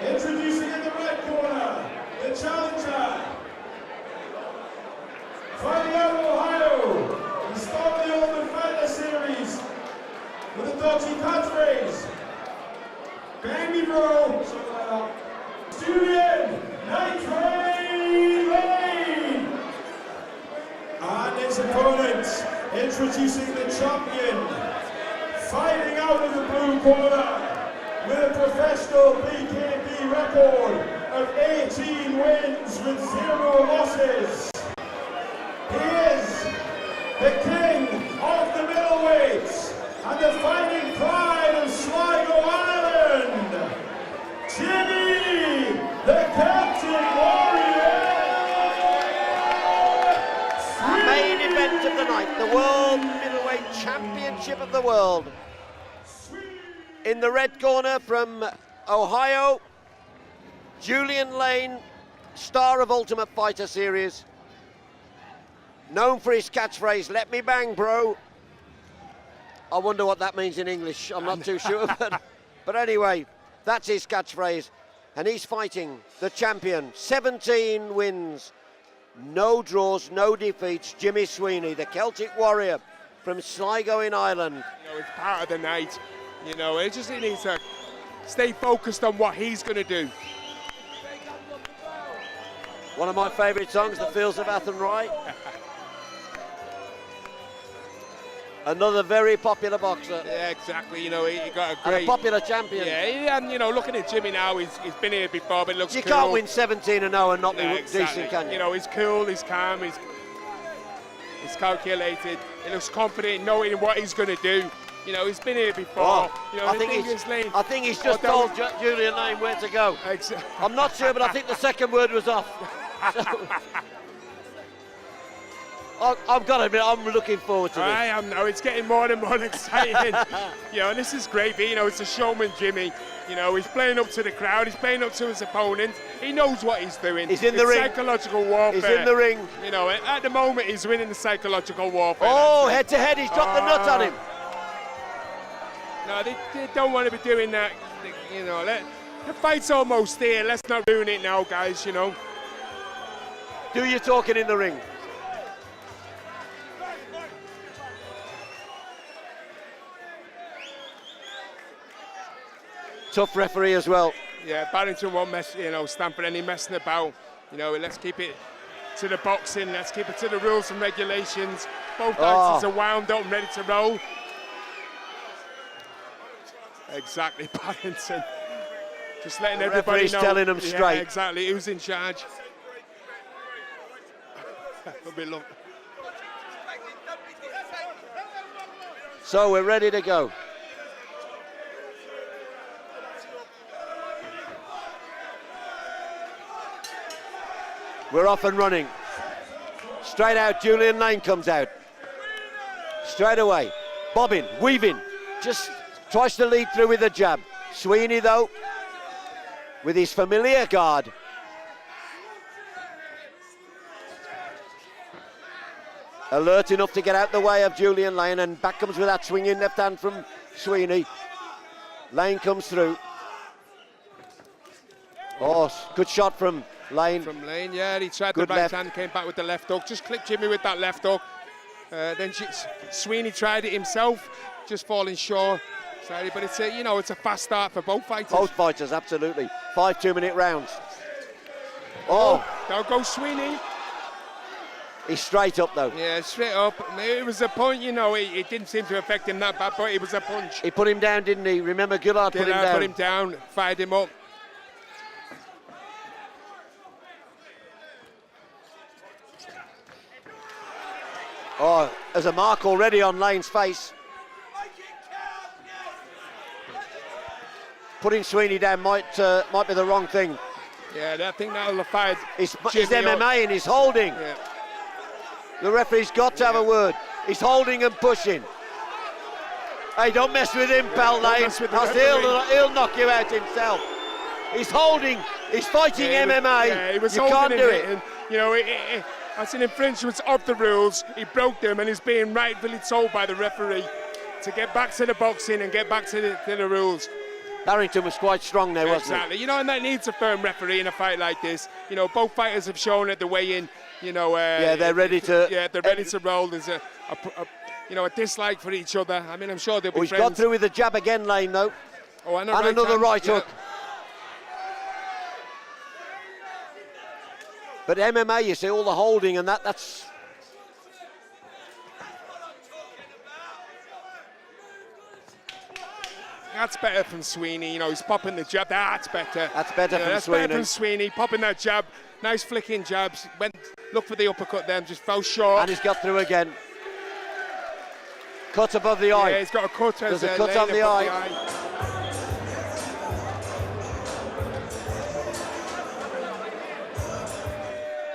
Introducing in the red corner, the challenger. Fighting out of Ohio, he started the Ultimate Fighter Series with the dodgy catchphrase. Bang me, bro. Julian, Lane. And his opponent, introducing the champion, fighting out of the blue corner with a professional BKB record of 18 wins with 0 losses. He is the king of the middleweights and the fighting pride of Sligo Island, Jimmy, the Captain Warrior! Main event of the night, the World Middleweight Championship of the World. In the red corner from Ohio, Julian Lane, star of Ultimate Fighter Series, known for his catchphrase, "Let me bang, bro." I wonder what that means in English, I'm not too sure, but anyway, that's his catchphrase. And he's fighting the champion, 17 wins, no draws, no defeats, Jimmy Sweeney, the Celtic Warrior from Sligo in Ireland. You know, it's part of the night. You know, he needs to stay focused on what he's going to do. One of my favourite songs, The Fields of Athenry. Another very popular boxer. Yeah, exactly. You know, he got a great... And a popular champion. Yeah, and, you know, looking at Jimmy now, he's been here before, but it looks You cool. can't win 17-0 and not be Exactly. decent, can you? You know, he's cool, he's calm, he's calculated. He looks confident, knowing what he's going to do. You know, he's been here before. You know, I think he's just told Julian Lane where to go. Exactly. I'm not sure, but I think the second word was off. So, I've got to admit, I'm looking forward to this. I am now. It's getting more and more exciting. You know, and this is great. But, you know, it's a showman, Jimmy. You know, he's playing up to the crowd. He's playing up to his opponent. He knows what he's doing. He's in the ring. Psychological warfare. He's in the ring. You know, at the moment, he's winning the psychological warfare. Oh, head to head. He's dropped the nut on him. No, they don't want to be doing that. You know, the fight's almost there. Let's not ruin it now, guys, you know. Do your talking in the ring. Tough referee as well. Yeah, Barrington won't stand for any messing about. You know, let's keep it to the boxing. Let's keep it to the rules and regulations. Both fighters are wound up and ready to roll. Exactly, Barrington. Just letting everybody know. Telling them straight. Yeah, exactly, who's in charge. So we're ready to go. We're off and running. Straight out, Julian Lane comes out. Straight away, bobbing, weaving, just tries to lead through with a jab. Sweeney, though, with his familiar guard. Alert enough to get out the way of Julian Lane, and back comes with that swinging left hand from Sweeney. Lane comes through. Oh, good shot from Lane. From Lane, yeah, he tried the right hand, came back with the left hook. Just clipped Jimmy with that left hook. Then Sweeney tried it himself, just falling short. Sorry, but it's a fast start for both fighters. Both fighters, absolutely. 5 2-minute rounds. Oh, there goes Sweeney. He's straight up though. Yeah, straight up. It was a punch, you know. It didn't seem to affect him that bad, but it was a punch. He put him down, didn't he? Remember, Gillard put him down. Put him down, fired him up. Oh, there's a mark already on Lane's face. Putting Sweeney down might be the wrong thing. Yeah, I think that'll have fired. It's MMA and he's holding. Yeah. The referee's got to have a word. He's holding and pushing. Hey, don't mess with him, pal, Lane. He'll knock you out himself. He's holding. He's fighting MMA. He was you can't do it. And, you know, that's an infringement of the rules. He broke them and he's being rightfully told by the referee to get back to the boxing and get back to the rules. Barrington was quite strong there, wasn't Exactly. You know, and that needs a firm referee in a fight like this. You know, both fighters have shown at the weigh-in, you know... yeah, they're ready to... Yeah, they're ready to roll. There's a dislike for each other. I mean, I'm sure they'll be he's friends. got through with the jab again, Lane, though. Oh, and another right hook. But MMA, you see, all the holding and that's... That's better from Sweeney. You know, he's popping the jab. That's better. That's better from that's Sweeney. Better from Sweeney. Popping that jab. Nice flicking jabs. Look for the uppercut then. Just fell short. And he's got through again. Cut above the eye. Yeah, he's got a cut. There's a cut on the eye.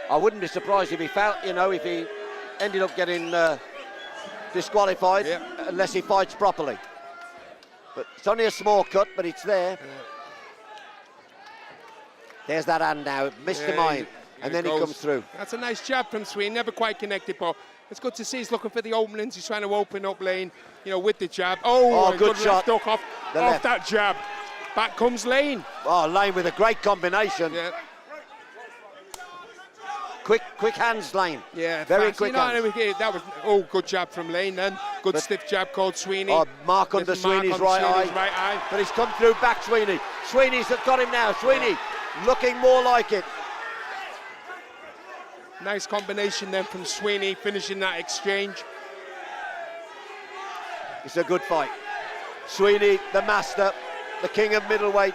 I wouldn't be surprised if he felt, you know, if he ended up getting disqualified, unless he fights properly. But it's only a small cut, but it's there. Yeah. There's that hand now, missed the mind, and then he comes through. That's a nice jab from Sweeney, never quite connected, but it's good to see he's looking for the openings. He's trying to open up Lane, you know, with the jab. Oh, good shot. Left hook off that jab. Back comes Lane. Oh, Lane with a great combination. Yeah. Quick hands, Lane. Yeah, very fast. quick hands. That was good jab from Lane then. Good stiff jab called Sweeney. Oh, mark under Sweeney's right eye. But he's come through back, Sweeney. Sweeney's got him now. Sweeney looking more like it. Nice combination then from Sweeney, finishing that exchange. It's a good fight. Sweeney, the master, the king of middleweights.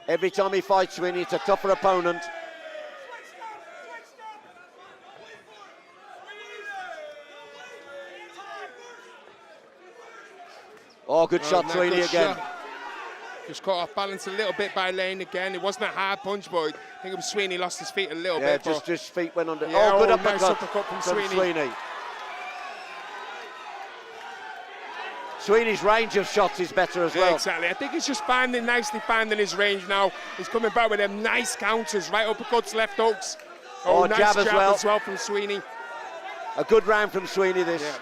Every time he fights Sweeney, it's a tougher opponent. Oh, good shot, Sweeney again. Just caught off balance a little bit by Lane again. It wasn't a hard punch, but I think it was Sweeney lost his feet a little bit. Yeah, just his feet went under. Yeah, good nice uppercut from Sweeney. Sweeney's range of shots is better as well. Exactly. I think he's just nicely finding his range now. He's coming back with them nice counters, right uppercuts, left hooks. Oh, nice jab as well from Sweeney. A good round from Sweeney, this. Yeah.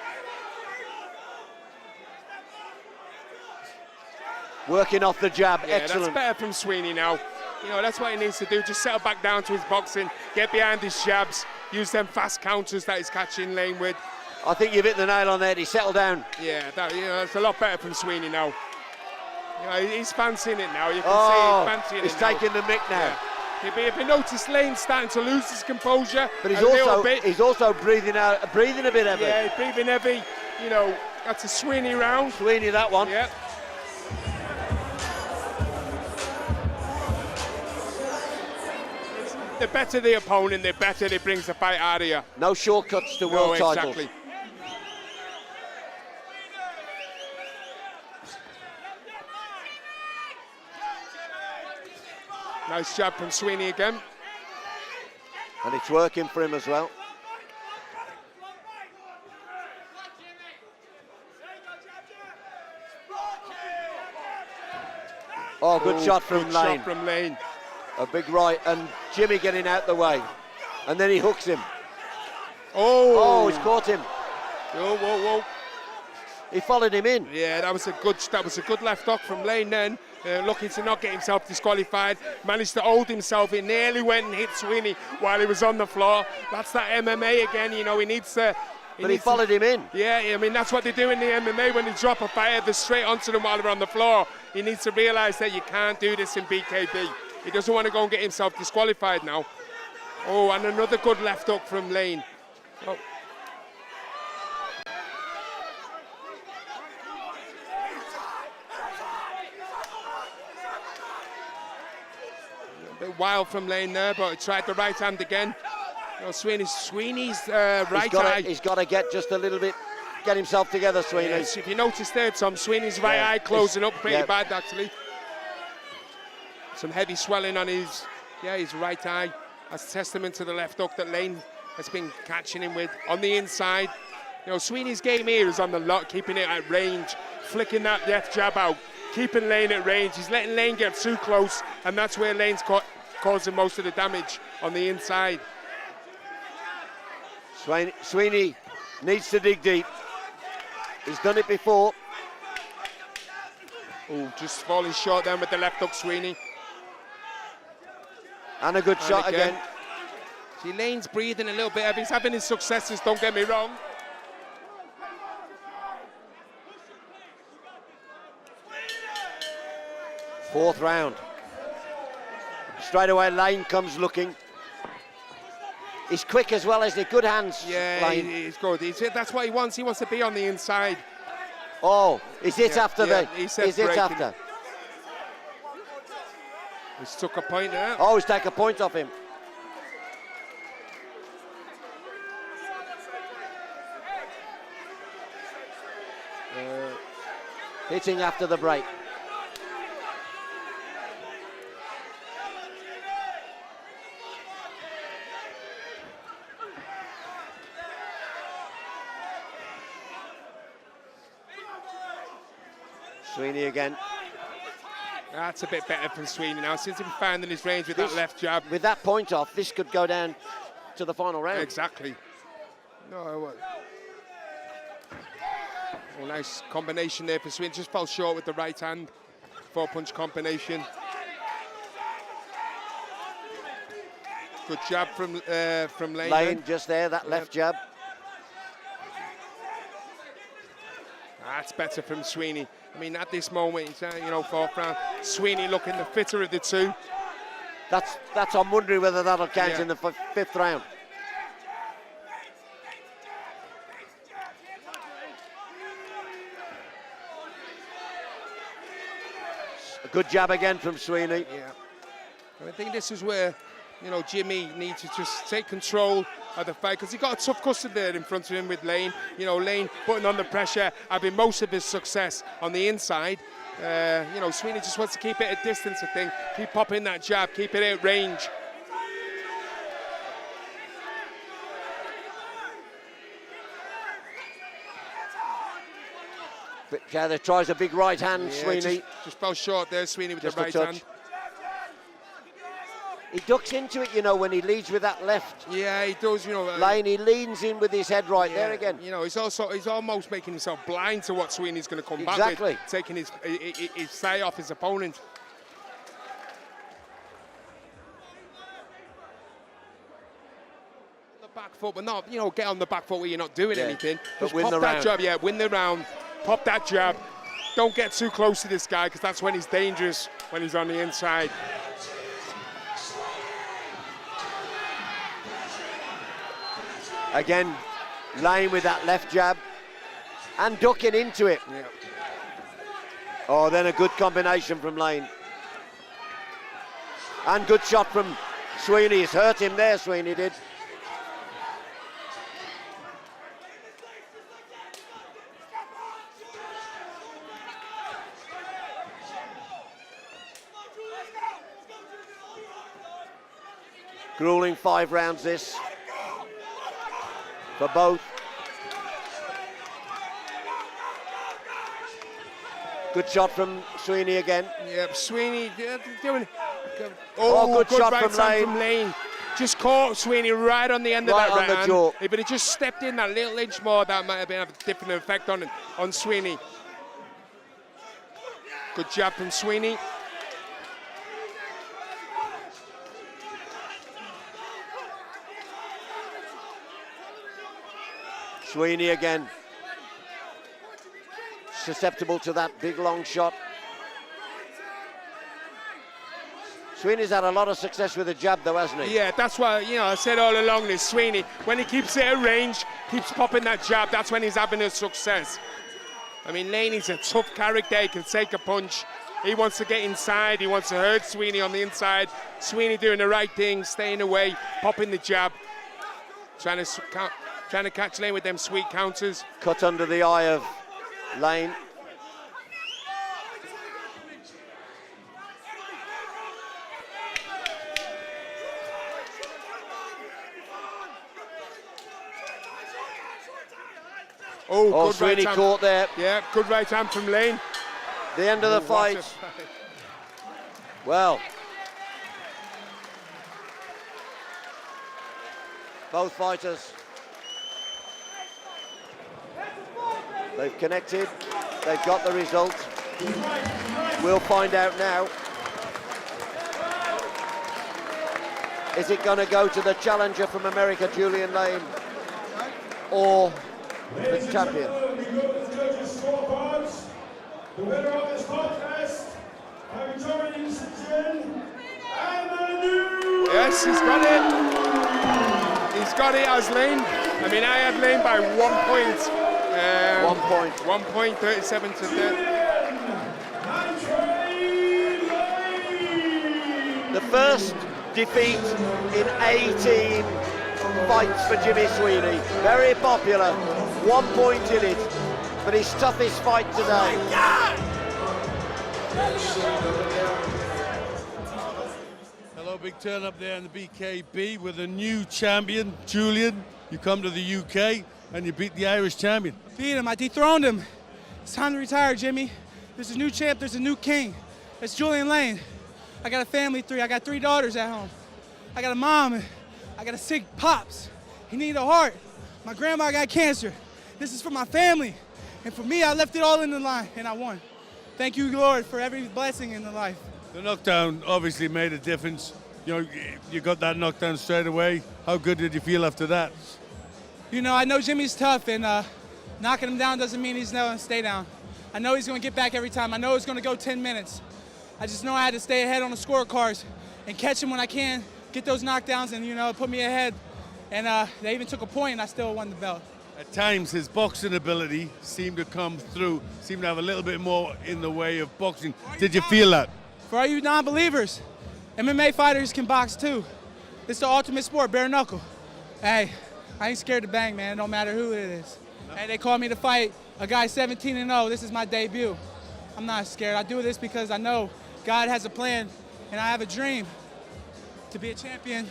Working off the jab, excellent. That's better from Sweeney now. You know, that's what he needs to do. Just settle back down to his boxing, get behind his jabs, use them fast counters that he's catching Lane with. I think you've hit the nail on there. He settled down. Yeah, it's a lot better from Sweeney now. You know, he's fancying it now. You can see he's fancying it. He's taking the mick now. Yeah. If you notice, Lane's starting to lose his composure. But he's also breathing a bit heavy. Yeah, he's breathing heavy. You know, that's a Sweeney round. Sweeney, that one. Yeah. The better the opponent, the better it brings the fight out of you. No shortcuts to world titles. Exactly. Nice jab from Sweeney again. And it's working for him as well. Oh, good shot from Lane. Shot from Lane. A big right, and Jimmy getting out the way. And then he hooks him. Oh, he's caught him. Whoa. He followed him in. Yeah, that was a good left hook from Lane then. Looking to not get himself disqualified. Managed to hold himself. He nearly went and hit Sweeney while he was on the floor. That's that MMA again, you know, he needs to... But he followed him in. Yeah, I mean, that's what they do in the MMA when they drop a fighter. They're straight onto them while they're on the floor. He needs to realise that you can't do this in BKB. He doesn't want to go and get himself disqualified now. Oh, and another good left hook from Lane. Oh. A bit wild from Lane there, but he tried the right hand again. Oh, Sweeney's right eye. He's got to get just a little bit, get himself together, Sweeney. Yes, if you notice there, Tom, Sweeney's right eye closing up pretty bad, actually. Some heavy swelling on his right eye. That's testament to the left hook that Lane has been catching him with on the inside. You know, Sweeney's game here is on the lot, keeping it at range, flicking that left jab out, keeping Lane at range. He's letting Lane get too close, and that's where Lane's causing most of the damage on the inside. Sweeney needs to dig deep. He's done it before. Oh, just falling short then with the left hook, Sweeney. And a good shot again. See, Lane's breathing a little bit. He's having his successes, don't get me wrong. Fourth round. Straight away, Lane comes looking. He's quick as well, isn't he? Good hands, Yeah, Lane. he's good. That's what he wants. He wants to be on the inside. Oh, is it after the... Is it after? He's took a point there. Oh, he's taken a point off him. Hitting after the break. Sweeney again. That's a bit better from Sweeney now. Since he found in his range with that left jab. With that point off, this could go down to the final round. Exactly. No, oh, nice combination there for Sweeney. Just fell short with the right hand. 4-punch combination. Good jab from Lane. Lane just there, that left jab. That's better from Sweeney. I mean, at this moment, you know, fourth round, Sweeney looking the fitter of the two. That's I'm wondering whether that'll count in the fifth round. A good jab again from Sweeney. Yeah. I think this is where, you know, Jimmy needs to just take control of the fight, because he got a tough custom there in front of him with Lane. You know, Lane putting on the pressure, having most of his success on the inside. You know, Sweeney just wants to keep it at distance, I think. Keep popping that jab, keep it at range. But Gather tries a big right hand, Sweeney. Just fell short there, Sweeney with the right hand. He ducks into it, you know, when he leads with that left. Yeah, he does, you know. Lane, he leans in with his head right there again. You know, he's almost making himself blind to what Sweeney's going to come back with. Taking his sight off his opponent. The back foot, but not, you know, get on the back foot where you're not doing anything. But just win pop the that round. jab, win the round. Pop that jab. Don't get too close to this guy, because that's when he's dangerous, when he's on the inside. Again, Lane with that left jab and ducking into it. Yeah. Oh, then a good combination from Lane. And good shot from Sweeney. It's hurt him there, Sweeney did. Grueling 5 rounds this. For both. Good shot from Sweeney again. Yep, Sweeney doing. Good shot right from Lane. Just caught Sweeney right on the end of that right on the jaw. If it had just stepped in that little inch more, that might have been a different effect on Sweeney. Good jab from Sweeney. Sweeney again, susceptible to that big long shot. Sweeney's had a lot of success with the jab though, hasn't he? Yeah, that's why, you know, I said all along this, Sweeney, when he keeps it at range, keeps popping that jab, that's when he's having his success. I mean, Laney's a tough character, he can take a punch. He wants to get inside, he wants to hurt Sweeney on the inside. Sweeney doing the right thing, staying away, popping the jab, trying to catch Lane with them sweet counters. Cut under the eye of Lane. Oh, good Sweeney right caught there. Yeah, good right hand from Lane. The end of the fight. Well, both fighters They've connected. They've got the result. We'll find out now. Is it going to go to the challenger from America, Julian Lane, or the champion? We go to the judges' scorecards. The winner of this contest, by majority decision, and the new... Yes, he's got it. He's got it as Lane. I mean, I had Lane by 1 point. 1 point. 1 point, 37 to 30. The first defeat in 18 fights for Jimmy Sweeney. Very popular, 1 point in it, but his toughest fight today. Hello, big turn up there in the BKB with a new champion, Julian. You come to the UK and you beat the Irish champion. Beat him, I dethroned him. It's time to retire, Jimmy. There's a new champ, there's a new king. It's Julian Lane. I got a family of 3, I got 3 daughters at home. I got a mom, and I got a sick pops. He needed a heart. My grandma got cancer. This is for my family. And for me, I left it all in the line, and I won. Thank you, Lord, for every blessing in the life. The knockdown obviously made a difference. You know, you got that knockdown straight away. How good did you feel after that? You know, I know Jimmy's tough, and knocking him down doesn't mean he's going to stay down. I know he's going to get back every time. I know it's going to go 10 minutes. I just know I had to stay ahead on the scorecards and catch him when I can, get those knockdowns, and, you know, put me ahead. And they even took a point, and I still won the belt. At times, his boxing ability seemed to come through, seemed to have a little bit more in the way of boxing. Did you feel that? For all you non-believers, MMA fighters can box too. It's the ultimate sport, bare knuckle. Hey, I ain't scared to bang, man, no matter who it is. Hey, they called me to fight a guy 17-0. This is my debut. I'm not scared. I do this because I know God has a plan, and I have a dream to be a champion.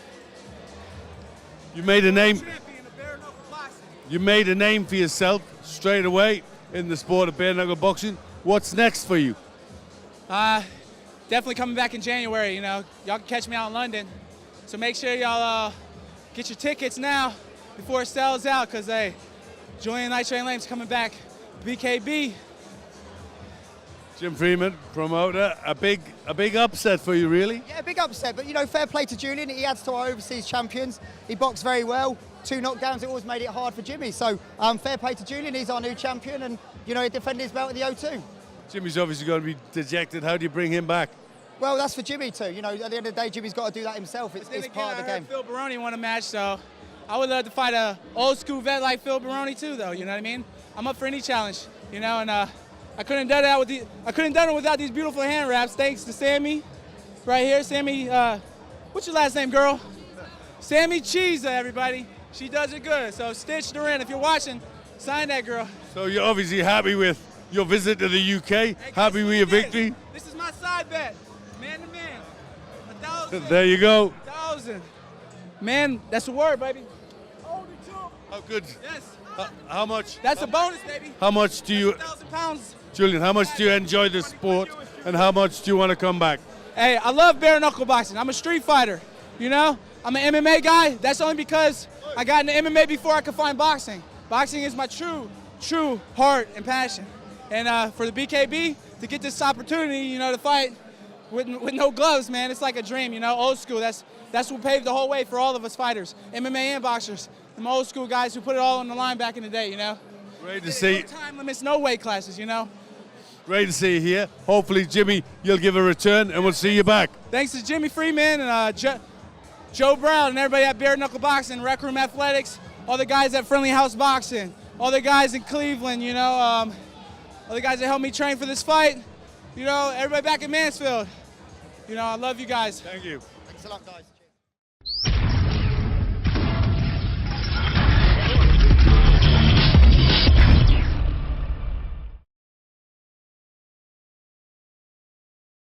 You made a name. Champion of bare knuckle boxing. You made a name for yourself straight away in the sport of bare knuckle boxing. What's next for you? Definitely coming back in January, you know. Y'all can catch me out in London. So make sure y'all get your tickets now before it sells out, because, hey, Julian Night Train Lane's coming back. BKB. Jim Freeman, promoter, a big upset for you, really? Yeah, big upset, but, you know, fair play to Julian. He adds to our overseas champions. He boxed very well. 2 knockdowns, it always made it hard for Jimmy. So fair play to Julian. He's our new champion, and, you know, he defended his belt at the O2. Jimmy's obviously going to be dejected. How do you bring him back? Well, that's for Jimmy too. You know, at the end of the day, Jimmy's got to do that himself. It's part of the game. Phil Baroni won a match, so I would love to fight a old school vet like Phil Baroni too, though. You know what I mean? I'm up for any challenge. You know, and I couldn't have done it without these beautiful hand wraps. Thanks to Sammy, right here. Sammy, what's your last name, girl? Sammy Cheese, everybody. She does it good. So stitch her in. If you're watching, sign that girl. So you're obviously happy with your visit to the UK. Hey, happy with your victory. This is my side bet. Man to man. 1,000. There you go. 1,000. Man, that's the word, baby. How good? Yes. How much? That's a bonus, baby. How much do you, 1,000 pounds. Julian, how much do you enjoy the sport and how much do you want to come back? Hey, I love bare knuckle boxing. I'm a street fighter, you know? I'm an MMA guy. That's only because I got into MMA before I could find boxing. Boxing is my true heart and passion. And for the BKB, to get this opportunity, you know, to fight with no gloves, man, it's like a dream, you know, old school. That's what paved the whole way for all of us fighters, MMA and boxers. Them old school guys who put it all on the line back in the day, you know. Great to see. No time limits, no weight classes, you know. Great to see you here. Hopefully, Jimmy, you'll give a return and we'll see you back. Thanks to Jimmy Freeman and Joe Brown and everybody at Bare Knuckle Boxing, Rec Room Athletics, all the guys at Friendly House Boxing, all the guys in Cleveland, you know, all the guys that helped me train for this fight, you know, everybody back in Mansfield. You know, I love you guys. Thank you. Thanks a lot, guys.